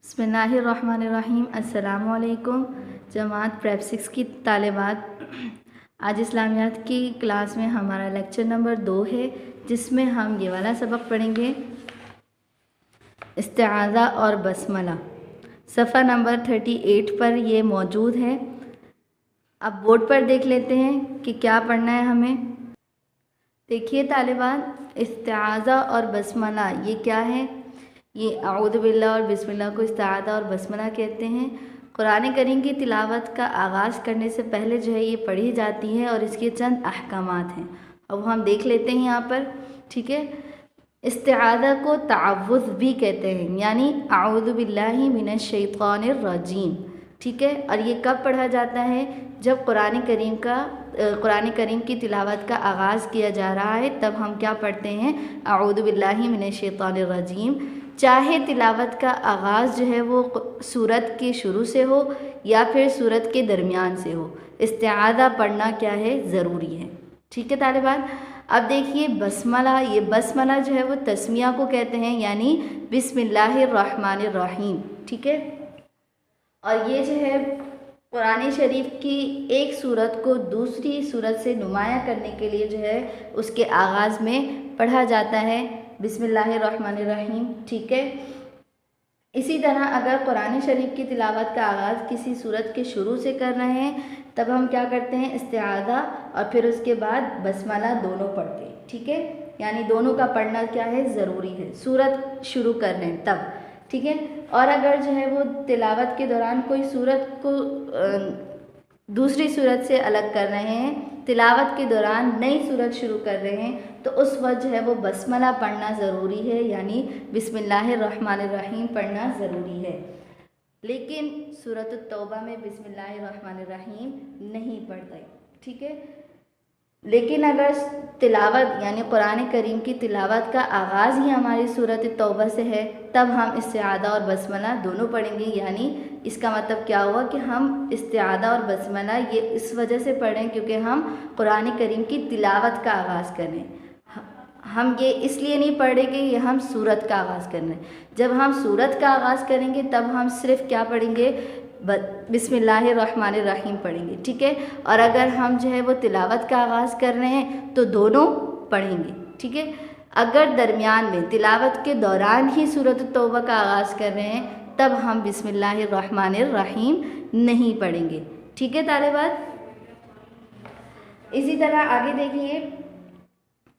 بسم اللہ الرحمن الرحیم۔ السلام علیکم جماعت پریپ 6 کی طالبات، آج اسلامیات کی کلاس میں ہمارا لیکچر نمبر 2 ہے، جس میں ہم یہ والا سبق پڑھیں گے، استعاذہ اور بسملہ۔ صفحہ نمبر 38 پر یہ موجود ہے۔ اب بورڈ پر دیکھ لیتے ہیں کہ کیا پڑھنا ہے ہمیں۔ دیکھیے طالبات، استعاذہ اور بسملہ یہ کیا ہے؟ یہ اعوذ باللہ اور بسم اللہ کو استعاذہ اور بسملہ کہتے ہیں۔ قرآن کریم کی تلاوت کا آغاز کرنے سے پہلے جو ہے یہ پڑھی جاتی ہے اور اس کے چند احکامات ہیں۔ اب ہم دیکھ لیتے ہیں یہاں پر، ٹھیک ہے۔ استعاذہ کو تعوذ بھی کہتے ہیں، یعنی اعوذ باللہ من الشیطان الرجیم، ٹھیک ہے۔ اور یہ کب پڑھا جاتا ہے؟ جب قرآن کریم کی تلاوت کا آغاز کیا جا رہا ہے، تب ہم کیا پڑھتے ہیں؟ اعوذ باللہ من الشیطان الرجیم۔ چاہے تلاوت کا آغاز جو ہے وہ سورت کے شروع سے ہو یا پھر سورت کے درمیان سے ہو، استعاذہ پڑھنا کیا ہے؟ ضروری ہے، ٹھیک ہے طالبان۔ اب دیکھیے بسملہ، یہ بسملہ جو ہے وہ تسمیہ کو کہتے ہیں، یعنی بسم اللہ الرحمن الرحیم، ٹھیک ہے۔ اور یہ جو ہے قرآن شریف کی ایک سورت کو دوسری سورت سے نمایاں کرنے کے لیے جو ہے اس کے آغاز میں پڑھا جاتا ہے بسم اللہ الرحمن الرحیم، ٹھیک ہے۔ اسی طرح اگر قرآن شریف کی تلاوت کا آغاز کسی سورت کے شروع سے کر رہے ہیں، تب ہم کیا کرتے ہیں؟ استعاذہ اور پھر اس کے بعد بسملہ دونوں پڑھتے ہیں، ٹھیک ہے۔ یعنی دونوں کا پڑھنا کیا ہے؟ ضروری ہے، سورت شروع کر رہے ہیں تب، ٹھیک ہے۔ اور اگر جو ہے وہ تلاوت کے دوران کوئی سورت کو دوسری سورت سے الگ کر رہے ہیں، تلاوت کے دوران نئی سورت شروع کر رہے ہیں، تو اس وقت جو ہے وہ بسملہ پڑھنا ضروری ہے، یعنی بسم اللہ الرحمن الرحیم پڑھنا ضروری ہے۔ لیکن سورۃ التوبہ میں بسم اللہ الرحمن الرحیم نہیں پڑھتے، ٹھیک ہے۔ لیکن اگر تلاوت یعنی قرآن کریم کی تلاوت کا آغاز ہی ہماری سورۃ التوبہ سے ہے، تب ہم استعاذہ اور بسملہ دونوں پڑھیں گے۔ یعنی اس کا مطلب کیا ہوا کہ ہم استعاذہ اور بسملہ یہ اس وجہ سے پڑھیں کیونکہ ہم قرآن کریم کی تلاوت کا آغاز کریں۔ ہم یہ اس لیے نہیں پڑھ رہے کہ یہ ہم سورت کا آغاز کرنا ہے۔ جب ہم سورت کا آغاز کریں گے تب ہم صرف کیا پڑھیں گے؟ بسم اللہ الرحمن الرحیم پڑھیں گے، ٹھیک ہے۔ اور اگر ہم جو ہے وہ تلاوت کا آغاز کر رہے ہیں تو دونوں پڑھیں گے، ٹھیک ہے۔ اگر درمیان میں تلاوت کے دوران ہی سورۃ التوبہ کا آغاز کر رہے ہیں، تب ہم بسم اللہ الرحمن الرحیم نہیں پڑھیں گے، ٹھیک ہے طالبات۔ اسی طرح آگے دیکھیے،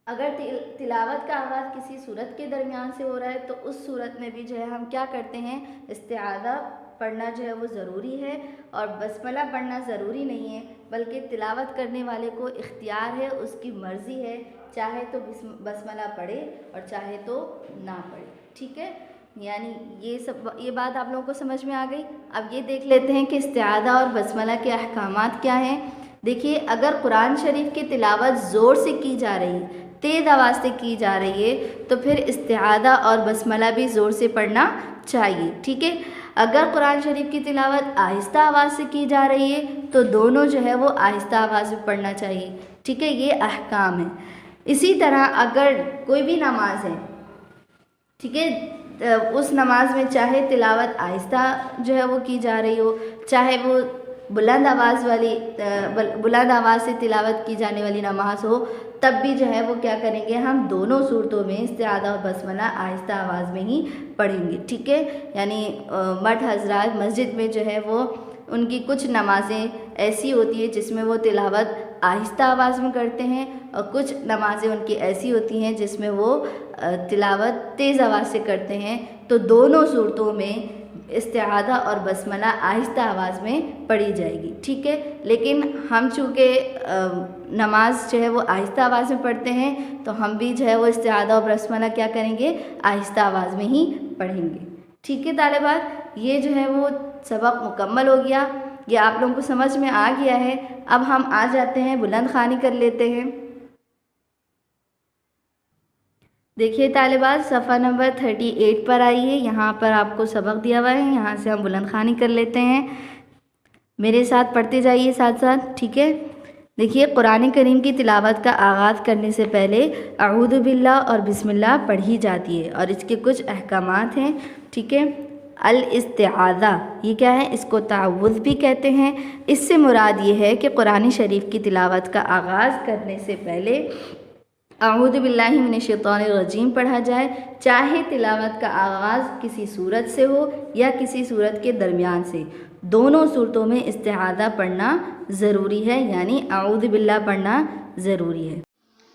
اگر تلاوت کا آغاز کسی سورت کے درمیان سے ہو رہا ہے تو اس صورت میں بھی جو ہے ہم کیا کرتے ہیں؟ استعاذہ پڑھنا جو ہے وہ ضروری ہے، اور بسملہ پڑھنا ضروری نہیں ہے، بلکہ تلاوت کرنے والے کو اختیار ہے، اس کی مرضی ہے، چاہے تو بسملہ پڑھے اور چاہے تو نہ پڑھے، ٹھیک ہے۔ یعنی یہ بات آپ لوگوں کو سمجھ میں آ گئی۔ اب یہ دیکھ لیتے ہیں کہ استعاذہ اور بسملہ کے احکامات کیا ہیں۔ دیکھیے، اگر قرآن شریف کی تلاوت زور سے کی جا رہی ہے، تیز آواز سے کی جا رہی ہے، تو پھر استعاذہ اور بسملہ بھی زور سے پڑھنا چاہیے، ٹھیک ہے۔ اگر قرآن شریف کی تلاوت آہستہ آواز سے کی جا رہی ہے تو دونوں جو ہے وہ آہستہ آواز میں پڑھنا چاہیے، ٹھیک ہے۔ یہ احکام ہے۔ اسی طرح اگر کوئی بھی نماز ہے، ٹھیک ہے، اس نماز میں چاہے تلاوت آہستہ جو ہے وہ کی جا رہی ہو، چاہے وہ بلند آواز سے تلاوت کی جانے والی نماز ہو، تب بھی جو ہے وہ کیا کریں گے؟ ہم دونوں صورتوں میں استعاذہ اور بسملہ آہستہ آواز میں ہی پڑھیں گے، ٹھیک ہے۔ یعنی مرد حضرات مسجد میں جو ہے وہ ان کی کچھ نمازیں ایسی ہوتی ہیں جس میں وہ تلاوت آہستہ آواز میں کرتے ہیں، اور کچھ نمازیں ان کی ایسی ہوتی ہیں جس میں وہ تلاوت تیز آواز سے کرتے ہیں۔ تو دونوں صورتوں میں استعاذہ اور بسملہ آہستہ آواز میں پڑھی جائے گی، ٹھیک ہے۔ لیکن ہم چونکہ نماز جو ہے وہ آہستہ آواز میں پڑھتے ہیں، تو ہم بھی جو ہے وہ استعاذہ اور بسملہ کیا کریں گے؟ آہستہ آواز میں ہی پڑھیں گے، ٹھیک ہے طالبات۔ یہ جو ہے وہ سبق مکمل ہو گیا، یہ آپ لوگوں کو سمجھ میں آ گیا ہے۔ اب ہم آ جاتے ہیں، بلند خوانی کر لیتے ہیں۔ دیکھیے طالبات، صفحہ نمبر 38 پر آئیے، یہاں پر آپ کو سبق دیا ہوا ہے، یہاں سے ہم بلند خوانی کر لیتے ہیں۔ میرے ساتھ پڑھتے جائیے ساتھ ساتھ، ٹھیک ہے۔ دیکھیے، قرآن کریم کی تلاوت کا آغاز کرنے سے پہلے اعوذ باللہ اور بسم اللہ پڑھی جاتی ہے، اور اس کے کچھ احکامات ہیں، ٹھیک ہے۔ الاستعاذہ یہ کیا ہے؟ اس کو تعوذ بھی کہتے ہیں۔ اس سے مراد یہ ہے کہ قرآن شریف کی تلاوت کا آغاز کرنے سے پہلے اعوذ باللہ من الشیطان الرجیم پڑھا جائے، چاہے تلاوت کا آغاز کسی سورت سے ہو یا کسی سورت کے درمیان سے، دونوں صورتوں میں استعاذہ پڑھنا ضروری ہے، یعنی اعوذ باللہ پڑھنا ضروری ہے۔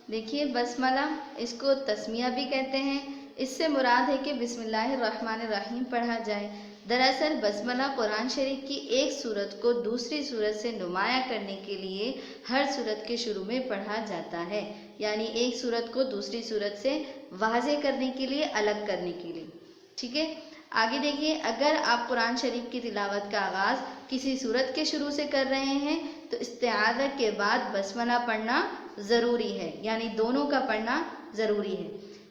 دیکھیے بسملہ، اس کو تسمیہ بھی کہتے ہیں۔ اس سے مراد ہے کہ بسم اللہ الرحمن الرحیم پڑھا جائے۔ دراصل بسملہ قرآن شریف کی ایک سورت کو دوسری سورت سے نمایاں کرنے کے لیے ہر سورت کے شروع میں پڑھا جاتا ہے، یعنی ایک سورت کو دوسری سورت سے واضح کرنے کے لیے، الگ کرنے کے لیے، ٹھیک ہے۔ آگے دیکھیے، اگر آپ قرآن شریف کی تلاوت کا آغاز کسی سورت کے شروع سے کر رہے ہیں تو استعاذہ کے بعد بسملہ پڑھنا ضروری ہے، یعنی دونوں کا پڑھنا ضروری ہے۔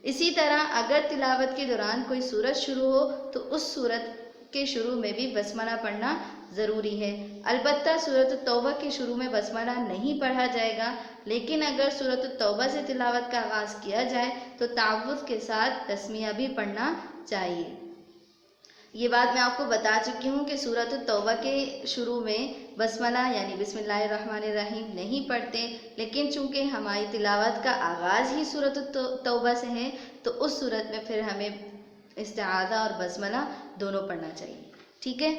اسی طرح اگر تلاوت کے دوران کوئی سورت شروع ہو تو اس سورت کے شروع میں بھی بسملہ پڑھنا ضروری ہے۔ البتہ سورۃ التوبہ کے شروع میں بسملہ نہیں پڑھا جائے گا، لیکن اگر سورۃ التوبہ سے تلاوت کا آغاز کیا جائے تو تعوذ کے ساتھ تسمیہ بھی پڑھنا چاہیے۔ یہ بات میں آپ کو بتا چکی ہوں کہ سورۃ التوبہ کے شروع میں بسملہ یعنی بسم اللہ الرحمن الرحیم نہیں پڑھتے، لیکن چونکہ ہماری تلاوت کا آغاز ہی سورۃ التوبہ سے ہے تو اس صورت میں پھر ہمیں استعاذہ اور بسملہ دونوں پڑھنا چاہیے، ٹھیک ہے۔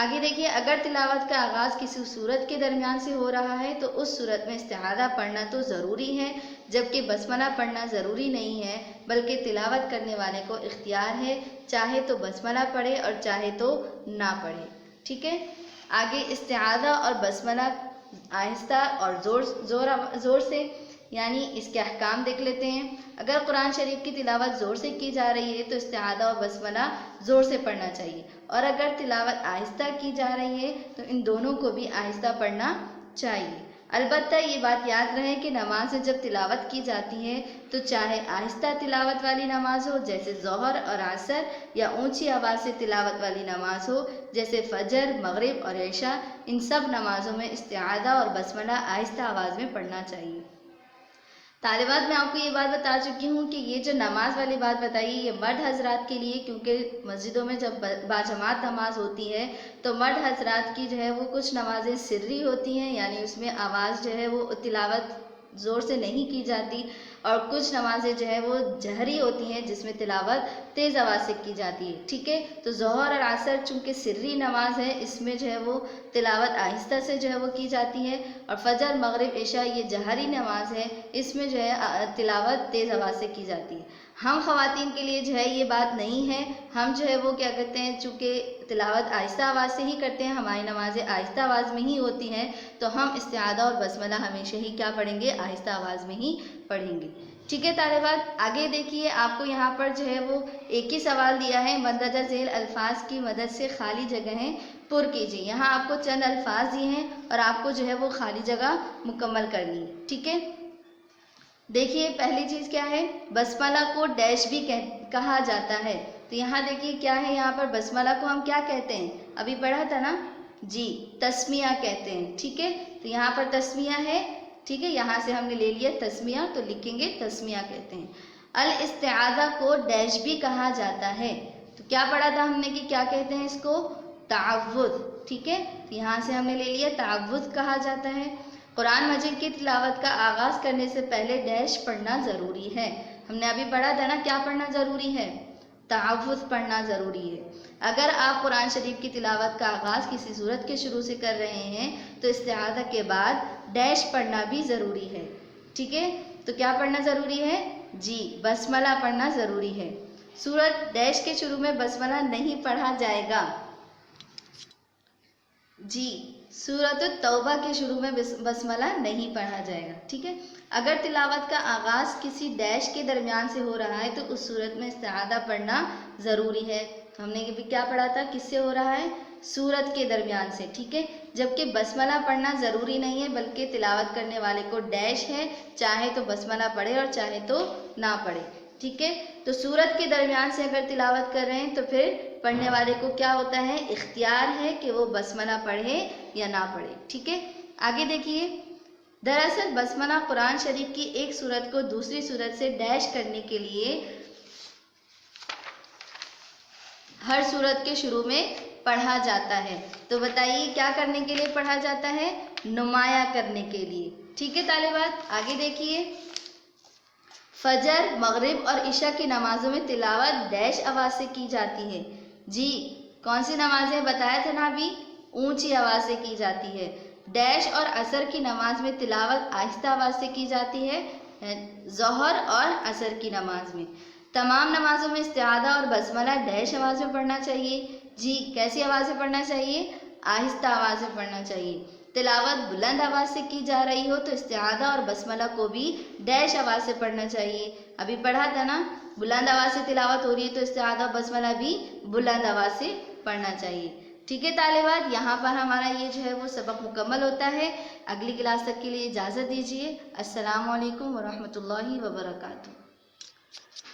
آگے دیکھیے، اگر تلاوت کا آغاز کسی سورت کے درمیان سے ہو رہا ہے تو اس صورت میں استعاذہ پڑھنا تو ضروری ہے، جبکہ بسملہ پڑھنا ضروری نہیں ہے، بلکہ تلاوت کرنے والے کو اختیار ہے، چاہے تو بسملہ پڑھے اور چاہے تو نہ پڑھے، ٹھیک ہے۔ آگے استعاذہ اور بسملہ آہستہ اور زور سے، یعنی اس کے احکام دیکھ لیتے ہیں۔ اگر قرآن شریف کی تلاوت زور سے کی جا رہی ہے تو استعاذہ اور بسملہ زور سے پڑھنا چاہیے، اور اگر تلاوت آہستہ کی جا رہی ہے تو ان دونوں کو بھی آہستہ پڑھنا چاہیے۔ البتہ یہ بات یاد رہے کہ نماز میں جب تلاوت کی جاتی ہے تو چاہے آہستہ تلاوت والی نماز ہو جیسے ظہر اور عصر، یا اونچی آواز سے تلاوت والی نماز ہو جیسے فجر، مغرب اور عشاء، ان سب نمازوں میں استعاذہ اور بسملہ آہستہ آواز میں پڑھنا چاہیے۔ طالبات، میں آپ کو یہ بات بتا چکی ہوں کہ یہ جو نماز والی بات بتائی یہ مرد حضرات کے لیے، کیونکہ مسجدوں میں جب باجماعت نماز ہوتی ہے تو مرد حضرات کی جو ہے وہ کچھ نمازیں سری ہوتی ہیں، یعنی اس میں آواز جو ہے وہ تلاوت زور سے نہیں کی جاتی، اور کچھ نمازیں جو ہے وہ جہری ہوتی ہیں جس میں تلاوت تیز آواز سے کی جاتی ہے، ٹھیک ہے۔ تو ظہر اور عصر چونکہ سری نماز ہے، اس میں جو ہے وہ تلاوت آہستہ سے جو ہے وہ کی جاتی ہے، اور فجر، مغرب، عشاء یہ جہری نماز ہے، اس میں جو ہے تلاوت تیز آواز سے کی جاتی ہے۔ ہم خواتین کے لیے جو ہے یہ بات نہیں ہے، ہم جو ہے وہ کیا کرتے ہیں، چونکہ تلاوت آہستہ آواز سے ہی کرتے ہیں، ہماری نمازیں آہستہ آواز میں ہی ہوتی ہیں، تو ہم استعاذہ اور بسملہ ہمیشہ ہی کیا پڑھیں گے، آہستہ آواز میں ہی پڑھیں گے، ٹھیک ہے طالبات۔ آگے دیکھیے، آپ کو یہاں پر جو ہے وہ ایک ہی سوال دیا ہے، مندرجہ ذیل الفاظ کی مدد سے خالی جگہیں پر کیجیے۔ یہاں آپ کو چند الفاظ دیے ہیں اور آپ کو جو ہے وہ خالی جگہ مکمل کرنی ہے، ٹھیک ہے۔ دیکھیے پہلی چیز کیا ہے، بسملہ کو ڈیش بھی کہا جاتا ہے، تو یہاں دیکھیے کیا ہے، یہاں پر بسملہ کو ہم کیا کہتے ہیں، ابھی پڑھا تھا نا جی، تسمیہ کہتے ہیں، ٹھیک ہے۔ تو یہاں پر تسمیہ ہے، ٹھیک ہے، یہاں سے ہم نے لے لیا تسمیہ، تو لکھیں گے تسمیہ کہتے ہیں۔ الاستعاذہ کو ڈیش بھی کہا جاتا ہے، تو کیا پڑھا تھا ہم نے کہ کیا کہتے ہیں اس کو، تعوذ، ٹھیک ہے، یہاں سے ہم نے لے لیا تعوذ کہا جاتا ہے۔ قرآن مجید کی تلاوت کا آغاز کرنے سے پہلے ڈیش پڑھنا ضروری ہے، ہم نے ابھی پڑھا تھا نا کیا پڑھنا ضروری ہے، تعوذ پڑھنا ضروری ہے۔ اگر آپ قرآن شریف کی تلاوت کا آغاز کسی سورت کے شروع سے کر رہے ہیں تو استعاذہ کے بعد ڈیش پڑھنا بھی ضروری ہے، ٹھیک ہے۔ تو کیا پڑھنا ضروری ہے، جی، بسملہ پڑھنا ضروری ہے۔ سورت ڈیش کے شروع میں بسملہ نہیں پڑھا جائے گا، جی، سورۃ التوبہ کے شروع میں بسملہ نہیں پڑھا جائے گا، ٹھیک ہے۔ اگر تلاوت کا آغاز کسی ڈیش کے درمیان سے ہو رہا ہے تو اس صورت میں استعاذہ پڑھنا ضروری ہے۔ ہم نے کیا پڑھا تھا، کس سے ہو رہا ہے، سورت کے درمیان سے، ٹھیک ہے۔ جبکہ بسملہ پڑھنا ضروری نہیں ہے، بلکہ تلاوت کرنے والے کو ڈیش ہے، چاہے تو بسملہ پڑھے اور چاہے تو نہ پڑھے، ٹھیک ہے۔ تو سورت کے درمیان سے اگر تلاوت کر رہے ہیں تو پھر پڑھنے والے کو کیا ہوتا ہے، اختیار ہے کہ وہ بسملہ پڑھے یا نہ پڑھے، ٹھیک ہے۔ آگے دیکھیے، دراصل بسملہ قرآن شریف کی ایک سورت کو دوسری سورت سے ڈیش کرنے کے لیے ہر سورت کے شروع میں پڑھا جاتا ہے. تو بتائیے کیا کرنے کے لیے پڑھا جاتا ہے؟ نمایاں کرنے کے لیے. ٹھیک ہے طالبات، آگے دیکھیے. فجر، مغرب اور عشاء کی نمازوں میں تلاوت ڈیش آواز سے کی جاتی ہے. جی کون سی نمازیں بتایا تھا نا ابھی؟ اونچی آواز سے کی جاتی ہے. ڈیش اور عصر کی نماز میں تلاوت آہستہ آواز سے کی جاتی ہے. ظہر اور عصر کی نماز میں. تمام نمازوں میں استعاذہ اور بسملہ ڈیش آواز میں پڑھنا چاہیے. جی کیسی آواز سے پڑھنا چاہیے؟ آہستہ آواز سے پڑھنا چاہیے. تلاوت بلند آواز سے کی جا رہی ہو تو استعاذہ اور بسملہ کو بھی ڈیش آواز سے پڑھنا چاہیے. ابھی پڑھا تھا نا، بلند آواز سے تلاوت ہو رہی ہے تو استعاذہ اور بسملہ بھی بلند آواز سے پڑھنا چاہیے. ٹھیک ہے طالبات، یہاں پر ہمارا یہ جو ہے وہ سبق مکمل ہوتا ہے. اگلی کلاس تک کے لیے اجازت دیجیے. السلام علیکم ورحمۃ اللہ وبرکاتہ.